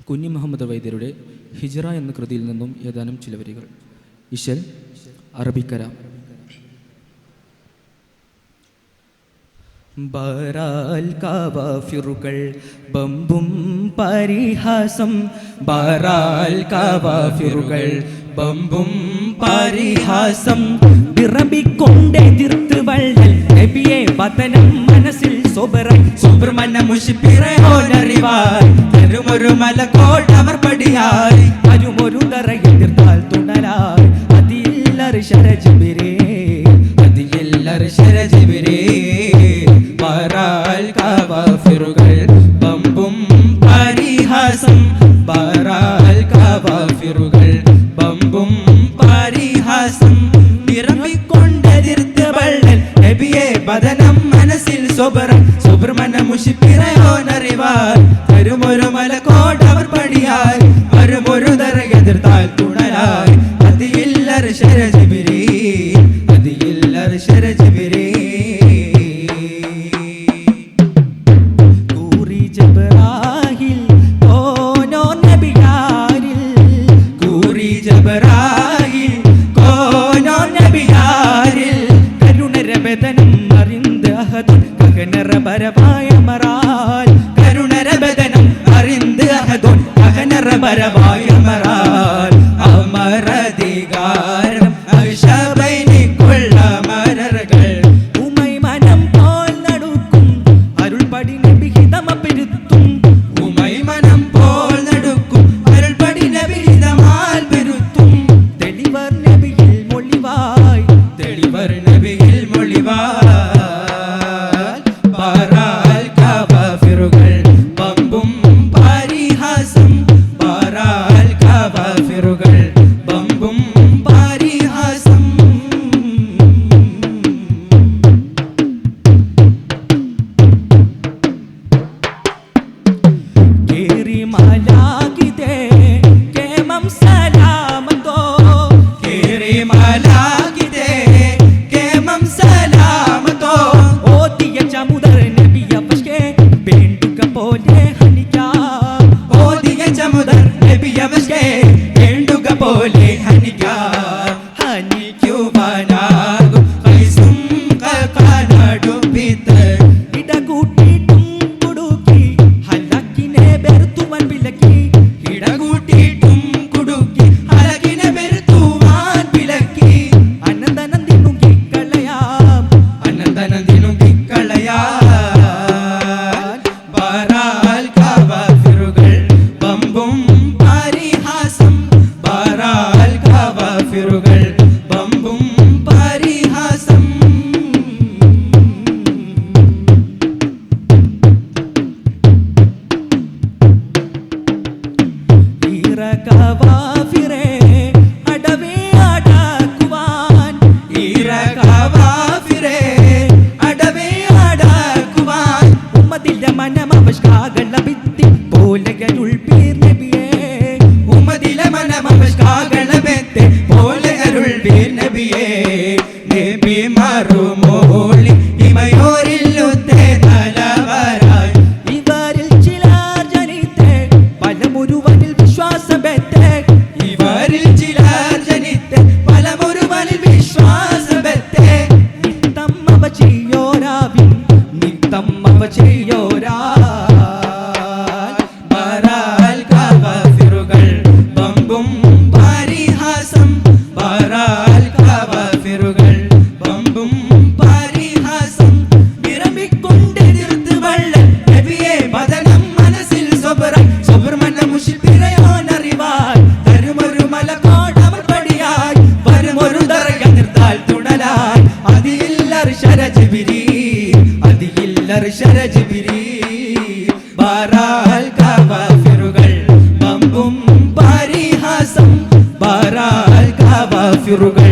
കുഞ്ഞി മുഹമ്മദ് വൈദ്യരുടെ ഹിജ്റ എന്ന കൃതിയിൽ നിന്നും ഏതാനും ചില വരികൾ. ഇശൽ അറബിക്കര. ബറാൽ കാവാഫിറുകൾ ബമ്പും പരിഹാസം, ബറാൽ കാവാഫിറുകൾ ബമ്പും പരിഹാസം, വിറമ്പിക്കൊണ്ടെതിർത്ത് വള്ളൽ നബിയെ വതനം മനസ്സിൽ സുബ്രമന മുഷിപ്പിറയോനറിവായി, തരുമൊരു മലക്കോട്ടവർ പടിയായി, തരുമൊരു തറയെതിർത്താൽ തുണലായി, അതില്ലർ ശരജിബിരേ, അതില്ലർ ശരജിബിരേ. ബറാൽ കാവാഫിറുകൾ ബമ്പും പരിഹാസം, ബറാൽ കാവാഫിറുകൾ ബമ്പും പരിഹാസം, വിറമ്പിക്കൊണ്ടെതിർത്ത് വള്ളൽ നബിയെ വദനം മനസ്സിൽ സുബ്രമന മുഷിപ്പിറയോനറിവായി, തരുമൊരു മലക്കോട്ടവർ പടിയായി, വരുമൊരു തറയെതിർത്താൽ തുണലായി, അതില്ലർ ശരജിബിരേ, അതില്ലർ ശരജിബിരേ. ജബ്രാഹിൽ കോനോ നബിയാരിൽ, കൂറി ജബ്രാഹിൽ കോനോ നബിയാരിൽ, കരുണരബദനം അറിந்து അഹദ് കഹനരബരവായ മറാൽ, കരുണരബദനം അറിந்து അഹദ് കഹനരബരവായ മറാൽ, അമരധികാരം അശബൈനിക്കുള്ള മരകൾ, ഉമൈ മനം പോൽ നടുക്കും അരുൾപടി നബി ഹിതമപെരുത്തും, ഉമൈ മനം പോൽ നടുക്കും അരുൾപടി നബി ഹിതമാൽ പെരുത്തും, തെളിവർ നബിയിൽ മൊഴിവായി, തെളിവർ നബിയിൽ മൊഴിവായി. ബറാൽ കാവാഫിറുകൾ ബമ്പും പരിഹാസം, ബറാൽ കാവാഫിറുകൾ ബമ്പും പരിഹാസം. കേറി മലാകിതേ കേമം സലാമതോ, കേറി മലാകിതേ കേമം സലാമതോ, ഓതിയ ചമുദർ നബിയ വശേ വേണ്ടുക പോലെ ഹനിക്കാം, ഓതിയ ചമുദർ നബിയ വശേ വേണ്ടുക പോലെ ഹനിക്കാം, ഹനിക്കുവാനാകും ഖൈസും കനടുപ്പിത്ത്, ഇടകൂട്ടിട്ടും കുടുക്കി ഹലക്കിനെ ബെർത്തുവാൻ വിലക്കി, ഇടകൂട്ടിട്ടും കുടുക്കി ഹലക്കിനെ ബെർത്തുവാൻ വിലക്കി, അനന്തനന്ദിനുകി കളയാം, അനന്തനന്ദിനുകി കളയാം. ബറാൽ കാവാഫിറുകൾ ബമ്പും പരിഹാസം, ബറാൽ കാവാഫിറുകൾ ബമ്പും പരിഹാസം. ഈറകവാഫിറേ അടവേ അടക്കുവാൻ, ഈറകവാഫിറേ അടവേ അടക്കുവാൻ, ഉമ്മദിന്റെ മനമവഷ്കാകള ഭിത്തി പോലെയരുൾ പീർ നബിയേ, ഉമ്മദിലെ മനമവഷ്കാകള ഭിത്തി പോലെയരുൾ പീർ നബിയേ. നബി മറുമോളി ഇമയോരില്ലുത്തേ തലവരായി, ഇവരിൽ ചിലർ ജനിത്തേ പലമുരുവനിൽ വിശ്വാസബത്തെ, ഇവരിൽ ചിലർ ജനിത്തേ പലമുരുവനിൽ വിശ്വാസബത്തെ, നിത്തം അവ ചെയ്യോരാവിൻ, നിത്തം അവ ചെയ്യോരാ. ബറാൽ കാവാഫിറുകൾ ബമ്പും പരിഹാസം, ബറാൽ കാവാഫിറുകൾ ബമ്പും പരിഹാസം, വിറമ്പിക്കൊണ്ടെതിർത്ത് വള്ളൽ നബിയെ വദനം മനസ്സിൽ സുബ്രമന മുഷിപ്പിറയോനറിവായി, തരുമൊരു മലക്കോട്ടവർ പടിയായി, വരുമൊരു തറയെതിർത്താൽ തുണലായി, അതില്ലർ ശരജിബിരേ, അതില്ലർ ശരജിബിരേ. ബറാൽ കാവാഫിറുകൾ ബമ്പും പരിഹാസം, ബറാൽ കാവാഫിറുകൾ